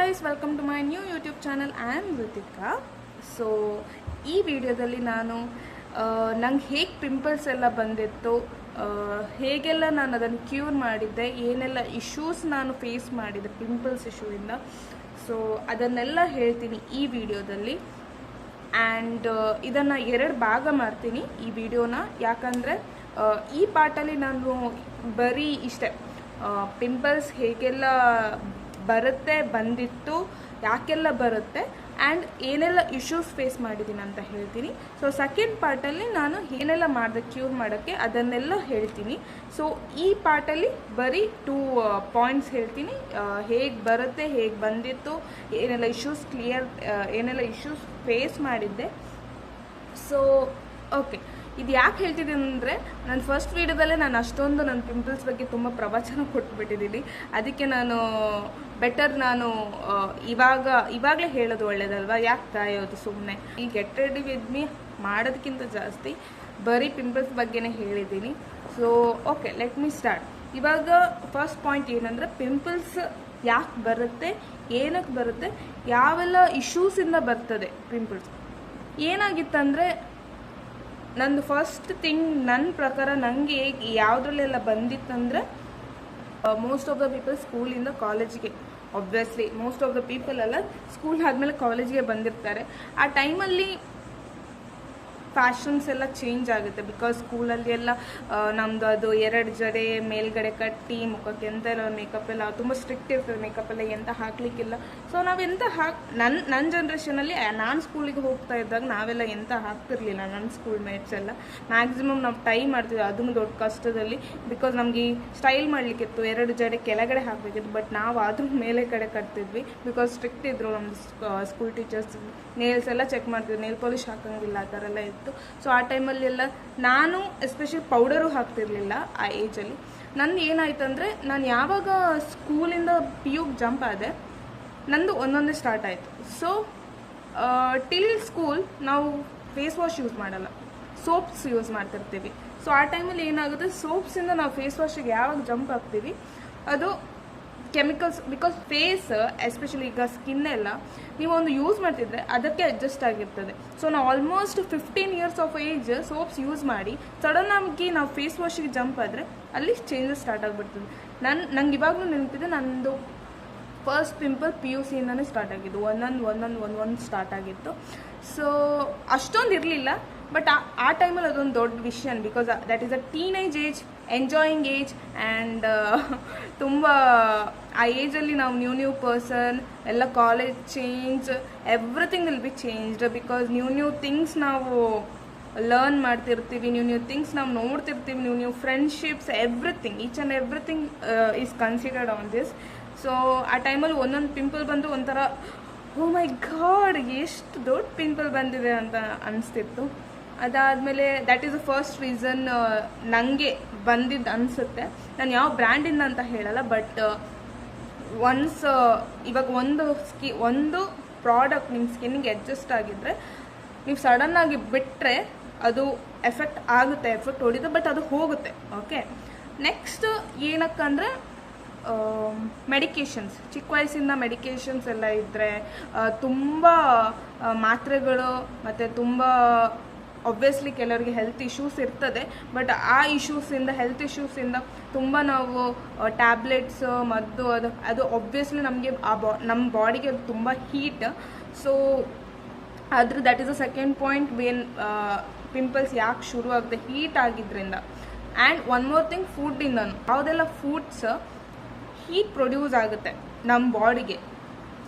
guys, welcome to my new YouTube channel. I am Ritika. So ಈ ವಿಡಿಯೋದಲ್ಲಿ ನಾನು ನಂಗೆ ಹೇಗೆ ಪಿಂಪಲ್ಸ್ ಎಲ್ಲ ಬಂದಿತ್ತು, ಹೇಗೆಲ್ಲ ನಾನು ಅದನ್ನು ಕ್ಯೂರ್ ಮಾಡಿದ್ದೆ, ಏನೆಲ್ಲ ಇಶ್ಯೂಸ್ ನಾನು ಫೇಸ್ ಮಾಡಿದ್ದೆ ಪಿಂಪಲ್ಸ್ ಇಶ್ಯೂಯಿಂದ, ಸೊ ಅದನ್ನೆಲ್ಲ ಹೇಳ್ತೀನಿ ಈ ವಿಡಿಯೋದಲ್ಲಿ. ಆ್ಯಂಡ್ ಇದನ್ನು 2 ಭಾಗ ಮಾಡ್ತೀನಿ ಈ ವಿಡಿಯೋನ. ಯಾಕಂದರೆ ಈ ಪಾರ್ಟಲ್ಲಿ ನಾನು ಬರೀ ಇಷ್ಟೇ ಪಿಂಪಲ್ಸ್ ಹೇಗೆಲ್ಲ ಬರುತ್ತೆ, ಬಂದಿತ್ತು, ಯಾಕೆಲ್ಲ ಬರುತ್ತೆ ಆ್ಯಂಡ್ ಏನೆಲ್ಲ ಇಶ್ಯೂಸ್ ಫೇಸ್ ಮಾಡಿದ್ದೀನಿ ಅಂತ ಹೇಳ್ತೀನಿ. ಸೊ ಸೆಕೆಂಡ್ ಪಾರ್ಟಲ್ಲಿ ನಾನು ಏನೆಲ್ಲ ಮಾಡಿದೆ ಕ್ಯೂರ್ ಮಾಡೋಕ್ಕೆ ಅದನ್ನೆಲ್ಲ ಹೇಳ್ತೀನಿ. ಸೊ ಈ ಪಾರ್ಟಲ್ಲಿ ಬರೀ 2 ಪಾಯಿಂಟ್ಸ್ ಹೇಳ್ತೀನಿ, ಹೇಗೆ ಬರುತ್ತೆ, ಹೇಗೆ ಬಂದಿತ್ತು, ಏನೆಲ್ಲ ಇಶ್ಯೂಸ್ ಫೇಸ್ ಮಾಡಿದ್ದೆ. ಸೊ ಓಕೆ, ಇದು ಯಾಕೆ ಹೇಳ್ತಿದ್ದೀನಿ ಅಂದರೆ, ನಾನು ಫಸ್ಟ್ ವೀಡಿಯೋದಲ್ಲೇ ನಾನು ಅಷ್ಟೊಂದು ನನ್ನ ಪಿಂಪಲ್ಸ್ ಬಗ್ಗೆ ತುಂಬ ಪ್ರವಚನ ಕೊಟ್ಬಿಟ್ಟಿದ್ದೀನಿ. ಅದಕ್ಕೆ ನಾನು ಬೆಟರ್ ಇವಾಗಲೇ ಹೇಳೋದು ಒಳ್ಳೇದಲ್ವಾ, ಯಾಕೆ ಕಾಯೋದು ಸುಮ್ಮನೆ. ಈ ಗೆಟ್ ರೆಡಿ ವಿತ್ ಮೀ ಮಾಡೋದಕ್ಕಿಂತ ಜಾಸ್ತಿ ಬರೀ ಪಿಂಪಲ್ಸ್ ಬಗ್ಗೆನೇ ಹೇಳಿದ್ದೀನಿ. So okay, let me start. ಇವಾಗ ಫಸ್ಟ್ ಪಾಯಿಂಟ್ ಏನಂದರೆ, ಪಿಂಪಲ್ಸ್ ಯಾಕೆ ಬರುತ್ತೆ, ಏನಕ್ಕೆ ಬರುತ್ತೆ, ಯಾವೆಲ್ಲ ಇಶ್ಯೂಸಿಂದ ಬರ್ತದೆ ಪಿಂಪಲ್ಸ್. ಏನಾಗಿತ್ತಂದರೆ, ನಂದು ಫಸ್ಟ್ ಥಿಂಗ್ ನನ್ನ ಪ್ರಕಾರ ನನಗೆ ಯಾವುದ್ರಲ್ಲೆಲ್ಲ ಬಂದಿತ್ತಂದರೆ, ಮೋಸ್ಟ್ ಆಫ್ ದ ಪೀಪಲ್ ಸ್ಕೂಲಿಂದ ಕಾಲೇಜಿಗೆ, obviously most of the people ಎಲ್ಲ ಸ್ಕೂಲ್ ಆದಮೇಲೆ ಕಾಲೇಜಿಗೆ ಬಂದಿರ್ತಾರೆ. ಆ ಟೈಮಲ್ಲಿ ಫ್ಯಾಷನ್ಸ್ ಎಲ್ಲ ಚೇಂಜ್ ಆಗುತ್ತೆ. ಬಿಕಾಸ್ ಸ್ಕೂಲಲ್ಲಿ ಎಲ್ಲ ನಮ್ಮದು ಅದು 2 ಜಡೆ ಮೇಲ್ಗಡೆ ಕಟ್ಟಿ ಮುಖಕ್ಕೆ ಎಂತ ಎಲ್ಲ ಮೇಕಪ್ ಎಲ್ಲ ತುಂಬ ಸ್ಟ್ರಿಕ್ಟ್ ಇರ್ತದೆ, ಮೇಕಪ್ ಎಲ್ಲ ಎಂತ ಹಾಕಲಿಕ್ಕಿಲ್ಲ. ಸೊ ನಾವೆಂತ ನನ್ನ ಜನ್ರೇಷನಲ್ಲಿ, ನಾನು ಸ್ಕೂಲಿಗೆ ಹೋಗ್ತಾ ಇದ್ದಾಗ ನಾವೆಲ್ಲ ಎಂತ ಹಾಕ್ತಿರ್ಲಿಲ್ಲ. ನನ್ನ ಸ್ಕೂಲ್ ಮೇಟ್ಸ್ ಎಲ್ಲ ಮ್ಯಾಕ್ಸಿಮಮ್ ನಾವು ಟೈ ಮಾಡ್ತಿದ್ವಿ, ಅದನ್ನು ದೊಡ್ಡ ಕಷ್ಟದಲ್ಲಿ. ಬಿಕಾಸ್ ನಮಗೆ ಸ್ಟೈಲ್ ಮಾಡಲಿಕ್ಕಿತ್ತು, 2 ಜಡೆ ಕೆಳಗಡೆ ಹಾಕಬೇಕಿತ್ತು, ಬಟ್ ನಾವು ಅದ್ರ ಮೇಲೆ ಕಡೆ ಕಟ್ತಿದ್ವಿ. ಬಿಕಾಸ್ ಸ್ಟ್ರಿಕ್ಟ್ ಇದ್ದರು ನಮ್ಮದು ಸ್ಕೂಲ್ ಟೀಚರ್ಸ್. ನೇಲ್ಸ್ ಎಲ್ಲ ಚೆಕ್ ಮಾಡ್ತಿದ್ವಿ, ನೇಲ್ ಪಾಲಿಶ್ ಹಾಕಂಗಿಲ್ಲ, ಆ ಥರ ಎಲ್ಲ ಇತ್ತು. ಸೊ ಆ ಟೈಮಲ್ಲೆಲ್ಲ ನಾನು ಎಸ್ಪೆಷಲಿ ಪೌಡರು ಹಾಕ್ತಿರ್ಲಿಲ್ಲ ಆ ಏಜಲ್ಲಿ. ನಂದು ಏನಾಯ್ತಂದರೆ, ನಾನು ಯಾವಾಗ ಸ್ಕೂಲಿಂದ PU ಜಂಪ್ ಆದೆ, ನಂದು ಒಂದೊಂದೇ ಸ್ಟಾರ್ಟ್ ಆಯಿತು. ಸೊ ಟಿಲ್ ಸ್ಕೂಲ್ ನಾವು ಫೇಸ್ ವಾಶ್ ಯೂಸ್ ಮಾಡಲ್ಲ, ಸೋಪ್ಸ್ ಯೂಸ್ ಮಾಡ್ತಿರ್ತೀವಿ. ಸೊ ಆ ಟೈಮಲ್ಲಿ ಏನಾಗುತ್ತೆ, ಸೋಪ್ಸಿಂದ ನಾವು ಫೇಸ್ ವಾಶಿಗೆ ಯಾವಾಗ ಜಂಪ್ ಆಗ್ತೀವಿ ಅದು ಕೆಮಿಕಲ್ಸ್. ಬಿಕಾಸ್ ಫೇಸ್ ಎಸ್ಪೆಷಲಿ ಈಗ ಸ್ಕಿನ್ ಎಲ್ಲ ನೀವು ಒಂದು ಯೂಸ್ ಮಾಡ್ತಿದ್ರೆ ಅದಕ್ಕೆ ಅಡ್ಜಸ್ಟ್ ಆಗಿರ್ತದೆ. ಸೊ ನಾವು almost 15 years of age soaps use ಮಾಡಿ ಸಡನ್ ಆಗಿ ನಾವು ಫೇಸ್ ವಾಶಿಗೆ ಜಂಪ್ ಆದರೆ ಅಲ್ಲಿ ಚೇಂಜಸ್ ಸ್ಟಾರ್ಟ್ ಆಗಿಬಿಡ್ತದೆ. ನಂಗೆ ಇವಾಗಲೂ ನೆನಪಿದೆ, ನಂದು ಫಸ್ಟ್ ಪಿಂಪಲ್ PUC ಇಂದನೇ ಸ್ಟಾರ್ಟ್ ಆಗಿದ್ದು, ಒಂದೊಂದು ಸ್ಟಾರ್ಟ್ ಆಗಿತ್ತು. ಸೊ ಅಷ್ಟೊಂದು ಇರಲಿಲ್ಲ, ಬಟ್ ಆ ಟೈಮಲ್ಲಿ ಅದೊಂದು ದೊಡ್ಡ ವಿಷಯ. Because that is a teenage age, enjoying age. And ತುಂಬ ಆ ಏಜಲ್ಲಿ ನಾವು ನ್ಯೂ ಪರ್ಸನ್, ಎಲ್ಲ college change, everything will be changed. Because new things ನಾವು ಲರ್ನ್ ಮಾಡ್ತಿರ್ತೀವಿ, ನ್ಯೂ ಥಿಂಗ್ಸ್ ನಾವು ನೋಡ್ತಿರ್ತೀವಿ, new friendships, everything, each and everything is considered on this. So ಆ ಟೈಮಲ್ಲಿ ಒಂದೊಂದು ಪಿಂಪಲ್ ಬಂದು ಒಂಥರ ಓ ಮೈ ಗಾಡ್ ಎಷ್ಟು ದೊಡ್ಡ ಪಿಂಪಲ್ ಬಂದಿದೆ ಅಂತ ಅನಿಸ್ತಿತ್ತು. ಅದಾದಮೇಲೆ that is the first reason ನನಗೆ ಬಂದಿದ್ದು ಅನಿಸುತ್ತೆ. ನಾನು ಯಾವ ಬ್ರ್ಯಾಂಡಿಂದ ಅಂತ ಹೇಳಲ್ಲ, ಬಟ್ ಒನ್ಸ್ ಇವಾಗ ಒಂದು ಪ್ರಾಡಕ್ಟ್ ನಿಮ್ಮ ಸ್ಕಿನ್ನಿಗೆ ಅಡ್ಜಸ್ಟ್ ಆಗಿದ್ದರೆ ನೀವು ಸಡನ್ನಾಗಿ ಬಿಟ್ಟರೆ ಅದು ಎಫೆಕ್ಟ್ ಆಗುತ್ತೆ, ಎಫೆಕ್ಟ್ ಹೊಡಿದೆ, ಬಟ್ ಅದು ಹೋಗುತ್ತೆ. ಓಕೆ, ನೆಕ್ಸ್ಟ್ ಏನಕ್ಕಂದರೆ ಮೆಡಿಕೇಷನ್ಸ್. ಚಿಕ್ಕ ವಯಸ್ಸಿಂದ ಮೆಡಿಕೇಷನ್ಸ್ ಎಲ್ಲ ಇದ್ದರೆ, ತುಂಬ ಮಾತ್ರೆಗಳು, ಮತ್ತು ತುಂಬ ಆಬ್ವಿಯಸ್ಲಿ ಕೆಲವರಿಗೆ ಹೆಲ್ತ್ ಇಶ್ಯೂಸ್ ಇರ್ತದೆ. ಬಟ್ ಆ ಹೆಲ್ತ್ ಇಶ್ಯೂಸಿಂದ ತುಂಬ ನಾವು ಟ್ಯಾಬ್ಲೆಟ್ಸ್, ಮದ್ದು, ಅದು ಆಬ್ವಿಯಸ್ಲಿ ನಮಗೆ ನಮ್ಮ ಬಾಡಿಗೆ ಅದು ತುಂಬ heat. So that is a second point when pimples ಯಾಕೆ ಶುರು ಆಗುತ್ತೆ, ಹೀಟ್ ಆಗಿದ್ದರಿಂದ. ಆ್ಯಂಡ್ ಒನ್ ಮೋರ್ ಥಿಂಗ್, ಫುಡ್ಡಿಂದನು, ಯಾವುದೆಲ್ಲ ಫುಡ್ಸ್ ಹೀಟ್ ಪ್ರೊಡ್ಯೂಸ್ ಆಗುತ್ತೆ ನಮ್ಮ ಬಾಡಿಗೆ.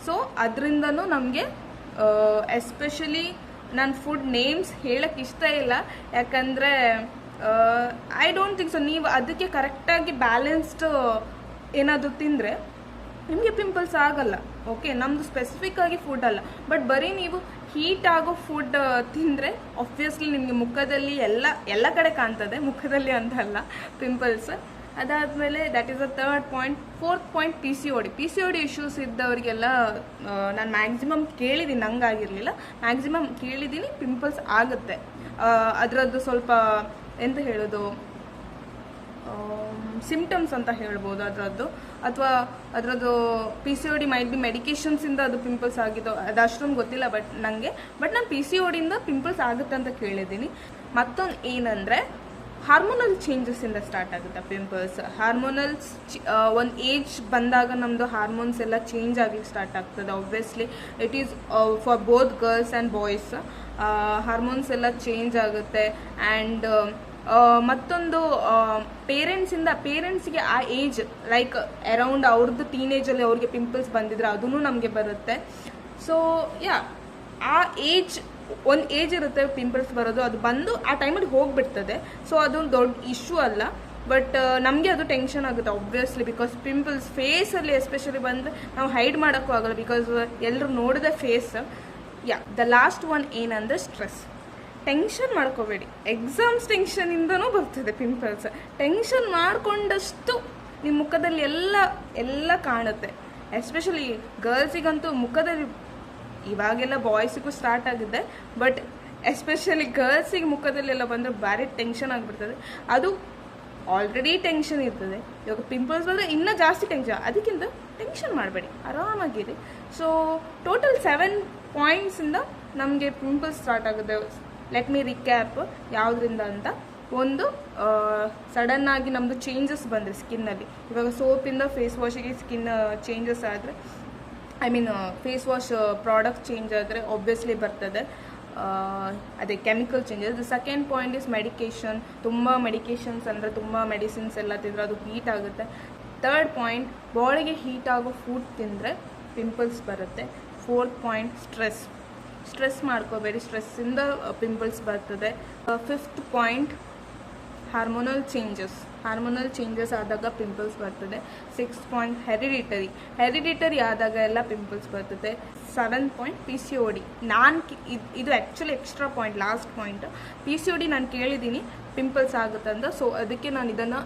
ಸೊ ಅದರಿಂದನೂ ನಮಗೆ ಎಸ್ಪೆಷಲಿ ನಾನು ಫುಡ್ ನೇಮ್ಸ್ ಹೇಳಕ್ಕೆ ಇಷ್ಟ ಇಲ್ಲ, ಯಾಕಂದರೆ ಐ ಡೋಂಟ್ ಥಿಂಕ್ ಸೊ. ನೀವು ಅದಕ್ಕೆ ಕರೆಕ್ಟಾಗಿ ಬ್ಯಾಲೆನ್ಸ್ಡ್ ಏನಾದರೂ ತಿಂದರೆ ನಿಮಗೆ ಪಿಂಪಲ್ಸ್ ಆಗಲ್ಲ. ಓಕೆ, ನಮ್ಮದು ಸ್ಪೆಸಿಫಿಕ್ ಆಗಿ ಫುಡ್ ಅಲ್ಲ, ಬಟ್ ಬರೀ ನೀವು ಹೀಟ್ ಆಗೋ ಫುಡ್ ತಿಂದರೆ ಆಬ್ವಿಯಸ್ಲಿ ನಿಮಗೆ ಮುಖದಲ್ಲಿ ಎಲ್ಲ ಕಡೆ ಕಾಣ್ತದೆ, ಮುಖದಲ್ಲಿ ಅಂತ ಅಲ್ಲ ಪಿಂಪಲ್ಸ್. ಅದಾದಮೇಲೆ that is a third point. Fourth point PCOD issues ಇದ್ದವರಿಗೆಲ್ಲ ನಾನು ಮ್ಯಾಕ್ಸಿಮಮ್ ಕೇಳಿದ್ದೀನಿ, ನಂಗಾಗಿರಲಿಲ್ಲ, ಮ್ಯಾಕ್ಸಿಮಮ್ ಕೇಳಿದ್ದೀನಿ ಪಿಂಪಲ್ಸ್ ಆಗುತ್ತೆ. ಅದರದ್ದು ಸ್ವಲ್ಪ ಎಂತ ಹೇಳೋದು, ಸಿಂಪ್ಟಮ್ಸ್ ಅಂತ ಹೇಳ್ಬೋದು ಅದರದ್ದು. ಅಥವಾ ಅದರದ್ದು PCOD ಮೈಟ್ ಬಿ ಮೆಡಿಕೇಶನ್ಸಿಂದ ಅದು ಪಿಂಪಲ್ಸ್ ಆಗಿದ್ದು ಅದು ಅಷ್ಟೊಂದು ಗೊತ್ತಿಲ್ಲ ಬಟ್ ನಾನು PCODಯಿಂದ ಪಿಂಪಲ್ಸ್ ಆಗುತ್ತೆ ಅಂತ ಕೇಳಿದ್ದೀನಿ. ಮತ್ತೊಂದು ಏನಂದರೆ ಹಾರ್ಮೋನಲ್ ಚೇಂಜಸ್ಸಿಂದ ಸ್ಟಾರ್ಟ್ ಆಗುತ್ತೆ ಪಿಂಪಲ್ಸ್. ಹಾರ್ಮೋನಲ್ಸ್ ಒಂದು ಏಜ್ ಬಂದಾಗ ನಮ್ಮದು ಹಾರ್ಮೋನ್ಸ್ ಎಲ್ಲ ಚೇಂಜ್ ಆಗಲಿಕ್ಕೆ ಸ್ಟಾರ್ಟ್ ಆಗ್ತದೆ. Obviously it is for both girls and boys. Hormones ಎಲ್ಲ ಚೇಂಜ್ ಆಗುತ್ತೆ. ಆ್ಯಂಡ್ ಮತ್ತೊಂದು ಪೇರೆಂಟ್ಸ್ಗೆ ಆ ಏಜ್ ಲೈಕ್ ಅರೌಂಡ್ ಅವ್ರದ್ದು ಟೀನೇಜಲ್ಲಿ ಅವ್ರಿಗೆ ಪಿಂಪಲ್ಸ್ ಬಂದಿದ್ರೆ ಅದೂ ನಮಗೆ ಬರುತ್ತೆ. ಸೊ ಆ ಒಂದು ಏಜ್ ಇರುತ್ತೆ ಪಿಂಪಲ್ಸ್ ಬರೋದು, ಅದು ಬಂದು ಆ ಟೈಮಲ್ಲಿ ಹೋಗ್ಬಿಡ್ತದೆ. ಸೊ ಅದೊಂದು ದೊಡ್ಡ ಇಶ್ಯೂ ಅಲ್ಲ, ಬಟ್ ನಮಗೆ ಅದು ಟೆನ್ಷನ್ ಆಗುತ್ತೆ ಆಬ್ವಿಯಸ್ಲಿ. ಬಿಕಾಸ್ ಪಿಂಪಲ್ಸ್ ಫೇಸಲ್ಲಿ ಎಸ್ಪೆಷಲಿ ಬಂದು ನಾವು ಹೈಡ್ ಮಾಡೋಕ್ಕೂ ಆಗಲ್ಲ, ಬಿಕಾಸ್ ಎಲ್ಲರೂ ನೋಡಿದ ಫೇಸ್. ದ ಲಾಸ್ಟ್ ಒನ್ ಏನಂದರೆ ಸ್ಟ್ರೆಸ್. ಟೆನ್ಷನ್ ಮಾಡ್ಕೋಬೇಡಿ, ಎಕ್ಸಾಮ್ಸ್ ಟೆನ್ಷನಿಂದನೂ ಬರ್ತದೆ ಪಿಂಪಲ್ಸ್. ಟೆನ್ಷನ್ ಮಾಡಿಕೊಂಡಷ್ಟು ನಿಮ್ಮ ಮುಖದಲ್ಲಿ ಎಲ್ಲ ಕಾಣುತ್ತೆ. ಎಸ್ಪೆಷಲಿ ಗರ್ಲ್ಸಿಗಂತೂ ಮುಖದಲ್ಲಿ, ಇವಾಗೆಲ್ಲ ಬಾಯ್ಸಿಗೂ ಸ್ಟಾರ್ಟ್ ಆಗಿದೆ, ಬಟ್ ಎಸ್ಪೆಷಲಿ ಗರ್ಲ್ಸಿಗೆ ಮುಖದಲ್ಲೆಲ್ಲ ಬಂದರೆ ಭಾರಿ ಟೆನ್ಷನ್ ಆಗಿಬಿಡ್ತದೆ. ಅದು ಆಲ್ರೆಡಿ ಟೆನ್ಷನ್ ಇರ್ತದೆ, ಇವಾಗ ಪಿಂಪಲ್ಸ್ ಬಂದರೆ ಇನ್ನೂ ಜಾಸ್ತಿ ಟೆನ್ಷನ್. ಅದಕ್ಕಿಂತ ಟೆನ್ಷನ್ ಮಾಡಬೇಡಿ, ಆರಾಮಾಗಿರಿ. ಸೊ ಟೋಟಲ್ 7 ಪಾಯಿಂಟ್ಸಿಂದ ನಮಗೆ ಪಿಂಪಲ್ಸ್ ಸ್ಟಾರ್ಟ್ ಆಗುತ್ತೆ. ಲೆಟ್ ಮಿ ರಿಕ್ಯಾಪ್ ಯಾವುದರಿಂದ ಅಂತ. ಒಂದು, ಸಡನ್ನಾಗಿ ನಮ್ಮದು ಚೇಂಜಸ್ ಬಂದರೆ ಸ್ಕಿನ್ನಲ್ಲಿ, ಇವಾಗ ಸೋಪಿಂದ ಫೇಸ್ ವಾಶಿಗೆ ಸ್ಕಿನ್ ಚೇಂಜಸ್ ಆದರೆ, ಫೇಸ್ ವಾಶ್ ಪ್ರಾಡಕ್ಟ್ ಚೇಂಜ್ ಆದರೆ ಆಬ್ವಿಯಸ್ಲಿ ಬರ್ತದೆ, ಅದೇ chemical changes. The second point is medication. ತುಂಬ ಮೆಡಿಕೇಷನ್ಸ್ ಅಂದರೆ ತುಂಬ ಮೆಡಿಸಿನ್ಸ್ ಎಲ್ಲ ತಿಂದರೆ ಅದು ಹೀಟ್ ಆಗುತ್ತೆ. ಥರ್ಡ್ ಪಾಯಿಂಟ್, ಬಾಡಿಗೆ ಹೀಟ್ ಆಗೋ ಫುಡ್ ತಿಂದರೆ ಪಿಂಪಲ್ಸ್ ಬರುತ್ತೆ. ಫೋರ್ತ್ ಪಾಯಿಂಟ್, ಸ್ಟ್ರೆಸ್ ಮಾಡ್ಕೋಬೇಡಿ, ಸ್ಟ್ರೆಸ್ಸಿಂದ ಪಿಂಪಲ್ಸ್ ಬರ್ತದೆ. ಫಿಫ್ತ್ ಪಾಯಿಂಟ್, ಹಾರ್ಮೋನಲ್ ಚೇಂಜಸ್ ಆದಾಗ ಪಿಂಪಲ್ಸ್ ಬರ್ತದೆ. 6th ಪಾಯಿಂಟ್, ಹೆರಿಡಿಟರಿ ಆದಾಗ ಎಲ್ಲ ಪಿಂಪಲ್ಸ್ ಬರ್ತದೆ. 7th point, PCOD. ಇದು actually extra point, last point. PCOD ನಾನು ಕೇಳಿದ್ದೀನಿ ಪಿಂಪಲ್ಸ್ ಆಗುತ್ತೆ ಅಂತ, ಸೊ ಅದಕ್ಕೆ ನಾನು ಇದನ್ನು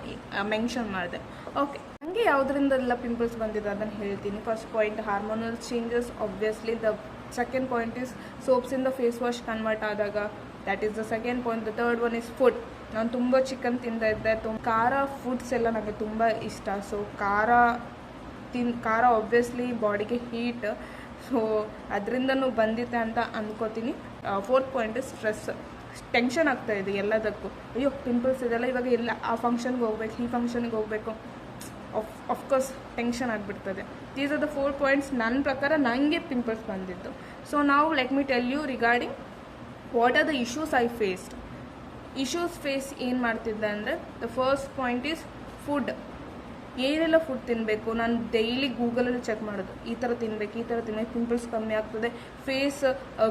ಮೆನ್ಷನ್ ಮಾಡಿದೆ. ಓಕೆ, ನನಗೆ ಯಾವುದರಿಂದೆಲ್ಲ ಪಿಂಪಲ್ಸ್ ಬಂದಿದೆ ಅದನ್ನು ಹೇಳ್ತೀನಿ. First point, hormonal changes obviously. The second point is ಸೋಪ್ಸಿಂದ ಫೇಸ್ ವಾಶ್ ಕನ್ವರ್ಟ್ ಆದಾಗ, that is the second point. The third one is food. ನಾನು ತುಂಬ ಚಿಕನ್ ತಿಂತಾ ಇದ್ದೆ, ಖಾರ ಫುಡ್ಸ್ ಎಲ್ಲ ನನಗೆ ತುಂಬ ಇಷ್ಟ. ಸೊ ಖಾರ ಆಬ್ವಿಯಸ್ಲಿ ಬಾಡಿಗೆ ಹೀಟ್, ಸೊ ಅದರಿಂದನೂ ಬಂದಿದೆ ಅಂತ ಅಂದ್ಕೋತೀನಿ. Fourth point is stress. Tension ಆಗ್ತಾಯಿದೆ ಎಲ್ಲದಕ್ಕೂ. ಅಯ್ಯೋ ಪಿಂಪಲ್ಸ್ ಇದೆಲ್ಲ, ಇವಾಗ ಎಲ್ಲ ಆ ಫಂಕ್ಷನ್ಗೆ ಹೋಗ್ಬೇಕು, ಈ ಫಂಕ್ಷನ್ಗೆ ಹೋಗಬೇಕು, ಆಫ್ಕೋರ್ಸ್ ಟೆನ್ಷನ್ ಆಗಿಬಿಡ್ತದೆ. ದೀಸ್ ಆರ್ ದ 4 ಪಾಯಿಂಟ್ಸ್ ನನ್ನ ಪ್ರಕಾರ ನನಗೆ ಪಿಂಪಲ್ಸ್ ಬಂದಿದ್ದು. ಸೊ ನಾವು let me tell you regarding what are the issues I faced. ಏನು ಮಾಡ್ತಿದ್ದೆ ಅಂದರೆ, the first point is food. ಏನೆಲ್ಲ ಫುಡ್ ತಿನ್ನಬೇಕು, ನಾನು ಡೈಲಿ ಗೂಗಲಲ್ಲಿ ಚೆಕ್ ಮಾಡೋದು, ಈ ಥರ ತಿನ್ನಬೇಕು, ಪಿಂಪಲ್ಸ್ ಕಮ್ಮಿ ಆಗ್ತದೆ, ಫೇಸ್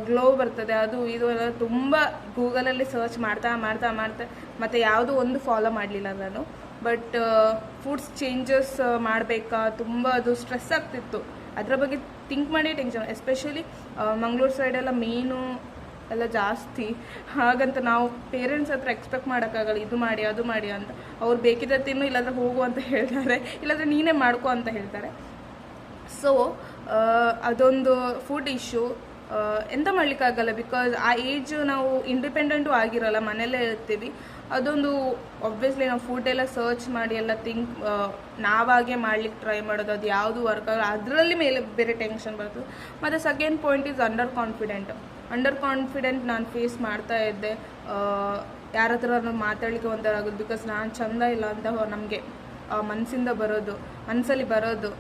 ಗ್ಲೋ ಬರ್ತದೆ, ಅದು ಇದು ಎಲ್ಲ ತುಂಬ ಗೂಗಲಲ್ಲಿ ಸರ್ಚ್ ಮಾಡ್ತಾ ಮತ್ತು ಯಾವುದೋ ಒಂದು ಫಾಲೋ ಮಾಡಲಿಲ್ಲ ನಾನು. ಬಟ್ ಫುಡ್ಸ್ ಚೇಂಜಸ್ ಮಾಡಬೇಕಾ, ತುಂಬ ಅದು ಸ್ಟ್ರೆಸ್ ಆಗ್ತಿತ್ತು, ಅದರ ಬಗ್ಗೆ ಥಿಂಕ್ ಮಾಡಿ ಟೆನ್ಷನ್. ಎಸ್ಪೆಷಲಿ ಮಂಗಳೂರು ಸೈಡೆಲ್ಲ ಮೀನು ಎಲ್ಲ ಜಾಸ್ತಿ, ಹಾಗಂತ ನಾವು ಪೇರೆಂಟ್ಸ್ ಹತ್ರ ಎಕ್ಸ್ಪೆಕ್ಟ್ ಮಾಡೋಕ್ಕಾಗಲ್ಲ ಇದು ಮಾಡಿ ಅದು ಮಾಡಿ ಅಂತ. ಅವ್ರು ಬೇಕಿದ್ದ ತಿನ್ನು, ಇಲ್ಲಾಂದ್ರೆ ಹೋಗು ಅಂತ ಹೇಳ್ತಾರೆ, ಇಲ್ಲಾಂದರೆ ನೀನೇ ಮಾಡ್ಕೊ ಅಂತ ಹೇಳ್ತಾರೆ. ಸೊ ಅದೊಂದು ಫುಡ್ ಇಶ್ಯೂ. ಎಂತ ಮಾಡಲಿಕ್ಕಾಗಲ್ಲ, ಬಿಕಾಸ್ ಆ ಏಜ್ ನಾವು ಇಂಡಿಪೆಂಡೆಂಟು ಆಗಿರೋಲ್ಲ, ಮನೆಯಲ್ಲೇ ಇರ್ತೀವಿ. ಅದೊಂದು ಆಬ್ವಿಯಸ್ಲಿ ನಾವು ಫುಡ್ ಎಲ್ಲ ಸರ್ಚ್ ಮಾಡಿ ಎಲ್ಲ ನಾವಾಗೆ ಮಾಡ್ಲಿಕ್ಕೆ ಟ್ರೈ ಮಾಡೋದು, ಅದು ಯಾವುದು ವರ್ಕ್ ಆಗಲ್ಲ, ಅದರಲ್ಲಿ ಮೇಲೆ ಬೇರೆ ಟೆನ್ಷನ್ ಬರ್ತದೆ. ಮತ್ತು second point is under confident ನಾನು ಫೇಸ್ ಮಾಡ್ತಾ ಇದ್ದೆ. ಯಾರ ಹತ್ರ ಮಾತಾಡಲಿಕ್ಕೆ ಒಂಥರ ಆಗೋದು, ಬಿಕಾಸ್ ನಾನು ಚಂದ ಇಲ್ಲ ಅಂತ ನಮಗೆ ಮನಸ್ಸಲ್ಲಿ ಬರೋದು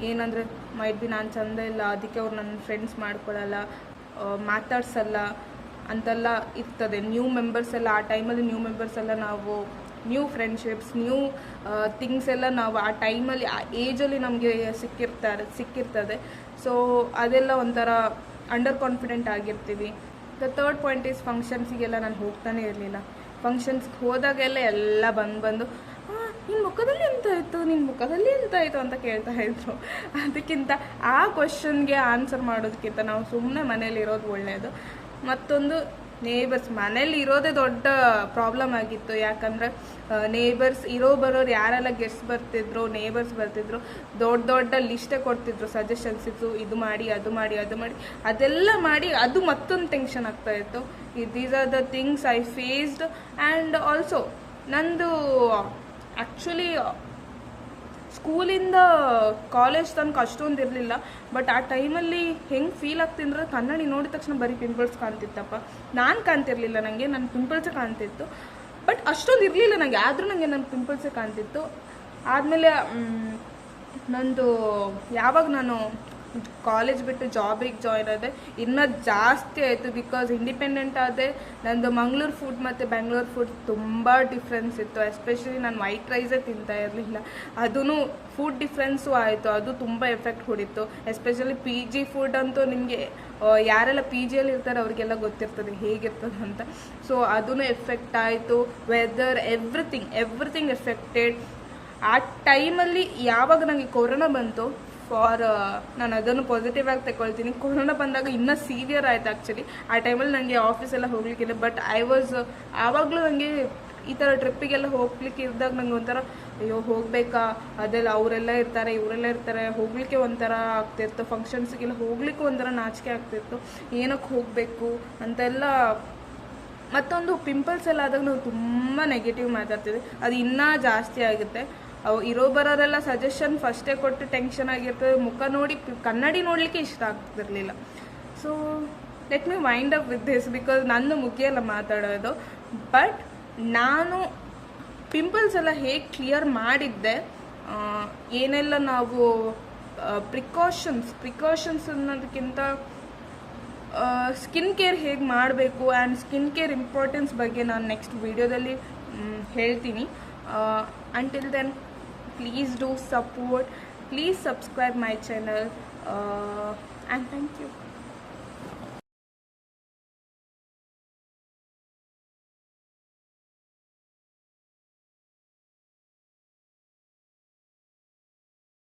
ಏನಂದರೆ, ಮೈಟ್ ಬಿ ನಾನು ಚಂದ ಇಲ್ಲ, ಅದಕ್ಕೆ ಅವ್ರು ನನ್ನ ಫ್ರೆಂಡ್ಸ್ ಮಾಡ್ಕೊಳ್ಳಲ್ಲ, ಮಾತಾಡ್ಸಲ್ಲ ಅಂತೆಲ್ಲ ಇರ್ತದೆ. ಆ ಟೈಮಲ್ಲಿ ನ್ಯೂ ಮೆಂಬರ್ಸ್ ಎಲ್ಲ ನಾವು ನ್ಯೂ ಫ್ರೆಂಡ್ಶಿಪ್ಸ್, ನ್ಯೂ ಥಿಂಗ್ಸ್ ಎಲ್ಲ ನಾವು ಆ ಟೈಮಲ್ಲಿ, ಆ ಏಜಲ್ಲಿ ನಮಗೆ ಸಿಕ್ಕಿರ್ತದೆ. ಸೊ ಅದೆಲ್ಲ ಒಂಥರ ಅಂಡರ್ ಕಾನ್ಫಿಡೆಂಟ್ ಆಗಿರ್ತೀವಿ. ದ ಥರ್ಡ್ ಪಾಯಿಂಟ್ ಈಸ್ ಫಂಕ್ಷನ್ಸಿಗೆಲ್ಲ ನಾನು ಹೋಗ್ತಾನೆ ಇರಲಿಲ್ಲ. ಫಂಕ್ಷನ್ಸ್ಗೆ ಹೋದಾಗೆಲ್ಲ ಎಲ್ಲ ಬಂದು ನಿನ್ನ ಮುಖದಲ್ಲಿ ಎಂತ ಆಯಿತು ಅಂತ ಕೇಳ್ತಾ ಇದ್ರು. ಅದಕ್ಕಿಂತ ಆ ಕ್ವಶನ್ಗೆ ಆನ್ಸರ್ ಮಾಡೋದಕ್ಕಿಂತ ನಾವು ಸುಮ್ಮನೆ ಮನೇಲಿ ಇರೋದು ಒಳ್ಳೆಯದು. ಮತ್ತೊಂದು, ನೇಬರ್ಸ್. ಮನೇಲಿ ಇರೋದೇ ದೊಡ್ಡ ಪ್ರಾಬ್ಲಮ್ ಆಗಿತ್ತು, ಯಾಕಂದರೆ ನೇಬರ್ಸ್ ಬರೋರು ಯಾರೆಲ್ಲ ಗೆಸ್ಟ್ ಬರ್ತಿದ್ರು, ನೇಬರ್ಸ್ ಬರ್ತಿದ್ರು, ದೊಡ್ಡ ಲಿಸ್ಟೇ ಕೊಡ್ತಿದ್ರು, ಸಜೆಷನ್ಸ್ ಇತ್ತು, ಇದು ಮಾಡಿ ಅದೆಲ್ಲ ಮಾಡಿ ಅದು ಮತ್ತೊಂದು ಟೆನ್ಷನ್ ಆಗ್ತಾಯಿತ್ತು. These are the things I faced. And also ನಂದು ಆ್ಯಕ್ಚುಲಿ ಸ್ಕೂಲಿಂದ ಕಾಲೇಜ್ ತನಕ ಅಷ್ಟೊಂದು ಇರಲಿಲ್ಲ. ಬಟ್ ಆ ಟೈಮಲ್ಲಿ ಹೆಂಗೆ ಫೀಲ್ ಆಗ್ತಿದ್ರೆ ಕನ್ನಡಿ ನೋಡಿದ ತಕ್ಷಣ ಬರೀ ಪಿಂಪಲ್ಸ್ ಕಾಣ್ತಿತ್ತಪ್ಪ. ನಾನು ಕಾಣ್ತಿರ್ಲಿಲ್ಲ, ನನಗೆ ನನ್ನ ಪಿಂಪಲ್ಸೇ ಕಾಣ್ತಿತ್ತು. ಬಟ್ ಅಷ್ಟೊಂದು ಇರಲಿಲ್ಲ ನನಗೆ, ಆದರೂ ನನಗೆ ನನ್ನ ಪಿಂಪಲ್ಸೇ ಕಾಣ್ತಿತ್ತು. ಆದಮೇಲೆ ನಂದು ಯಾವಾಗ ನಾನು ಕಾಲೇಜ್ ಬಿಟ್ಟು ಜಾಬಿಗೆ ಜಾಯ್ನ್ ಆದೆ ಇನ್ನೂ ಜಾಸ್ತಿ ಆಯಿತು. ಬಿಕಾಸ್ ಇಂಡಿಪೆಂಡೆಂಟ್ ಆದೆ. ನಂದು ಮಂಗಳೂರು ಫುಡ್ ಮತ್ತು ಬೆಂಗಳೂರು ಫುಡ್ ತುಂಬ ಡಿಫ್ರೆನ್ಸ್ ಇತ್ತು. ಎಸ್ಪೆಷಲಿ ನಾನು ವೈಟ್ ರೈಸೇ ತಿಂತಾ ಇರಲಿಲ್ಲ, ಅದೂ ಫುಡ್ ಡಿಫ್ರೆನ್ಸು ಆಯಿತು. ಅದು ತುಂಬ ಎಫೆಕ್ಟ್ ಹೊಡಿತು. ಎಸ್ಪೆಷಲಿ ಪಿ ಜಿ ಫುಡ್ ಅಂತೂ ನಿಮಗೆ ಯಾರೆಲ್ಲ ಪಿ ಜಿಯಲ್ಲಿ ಇರ್ತಾರೆ ಅವ್ರಿಗೆಲ್ಲ ಗೊತ್ತಿರ್ತದೆ ಹೇಗಿರ್ತದೆ ಅಂತ. ಸೊ ಅದೂ ಎಫೆಕ್ಟ್ ಆಯಿತು. Weather everything affected. ಆ ಟೈಮಲ್ಲಿ ಯಾವಾಗ ನನಗೆ ಕೊರೋನಾ ಬಂತು, ನಾನು ಅದನ್ನು ಪಾಸಿಟಿವ್ ಆಗಿ ತಗೊಳ್ತೀನಿ. ಕೊರೋನಾ ಬಂದಾಗ ಇನ್ನೂ ಸೀವಿಯರ್ ಆಯಿತು ಆ್ಯಕ್ಚುಲಿ. ಆ ಟೈಮಲ್ಲಿ ನನಗೆ ಆಫೀಸೆಲ್ಲ ಹೋಗ್ಲಿಕ್ಕಿಲ್ಲ. ಬಟ್ ಆವಾಗಲೂ ನನಗೆ ಈ ಥರ ಟ್ರಿಪ್ಪಿಗೆಲ್ಲ ಹೋಗ್ಲಿಕ್ಕೆ ಇದ್ದಾಗ ನಂಗೆ ಒಂಥರ ಅಯ್ಯೋ ಹೋಗಬೇಕಾ, ಅದೆಲ್ಲ ಅವರೆಲ್ಲ ಇರ್ತಾರೆ ಇವರೆಲ್ಲ ಇರ್ತಾರೆ, ಹೋಗಲಿಕ್ಕೆ ಒಂಥರ ಆಗ್ತಿತ್ತು. ಫಂಕ್ಷನ್ಸ್ಗೆಲ್ಲ ಹೋಗ್ಲಿಕ್ಕೆ ಒಂಥರ ನಾಚಿಕೆ ಆಗ್ತಿತ್ತು, ಏನಕ್ಕೆ ಹೋಗಬೇಕು ಅಂತೆಲ್ಲ. ಮತ್ತೊಂದು ಪಿಂಪಲ್ಸ್ ಎಲ್ಲ ಆದಾಗ ನಾವು ತುಂಬ ನೆಗೆಟಿವ್ ಮಾತಾಡ್ತಿದ್ವಿ, ಅದು ಇನ್ನೂ ಜಾಸ್ತಿ ಆಗುತ್ತೆ. ಅವು ಬರೋರೆಲ್ಲ ಸಜೆಷನ್ ಫಸ್ಟೇ ಕೊಟ್ಟು ಟೆನ್ಷನ್ ಆಗಿರ್ತದೆ. ಮುಖ ನೋಡಿ ಕನ್ನಡಿ ನೋಡಲಿಕ್ಕೆ ಇಷ್ಟ ಆಗ್ತಿರಲಿಲ್ಲ. So let me wind up with this, because ನನ್ನ ಮುಗಿಯಲ್ಲ ಮಾತಾಡೋದು. ಬಟ್ ನಾನು ಪಿಂಪಲ್ಸ್ ಎಲ್ಲ ಹೇಗೆ ಕ್ಲಿಯರ್ ಮಾಡಿದ್ದೆ, ಏನೆಲ್ಲ ನಾವು ಪ್ರಿಕಾಷನ್ಸ್ ಅನ್ನೋದಕ್ಕಿಂತ ಸ್ಕಿನ್ ಕೇರ್ ಹೇಗೆ ಮಾಡಬೇಕು ಆ್ಯಂಡ್ ಸ್ಕಿನ್ ಕೇರ್ ಇಂಪಾರ್ಟೆನ್ಸ್ ಬಗ್ಗೆ ನಾನು ನೆಕ್ಸ್ಟ್ ವಿಡಿಯೋದಲ್ಲಿ ಹೇಳ್ತೀನಿ. Until then, please do support, please subscribe my channel, and thank you.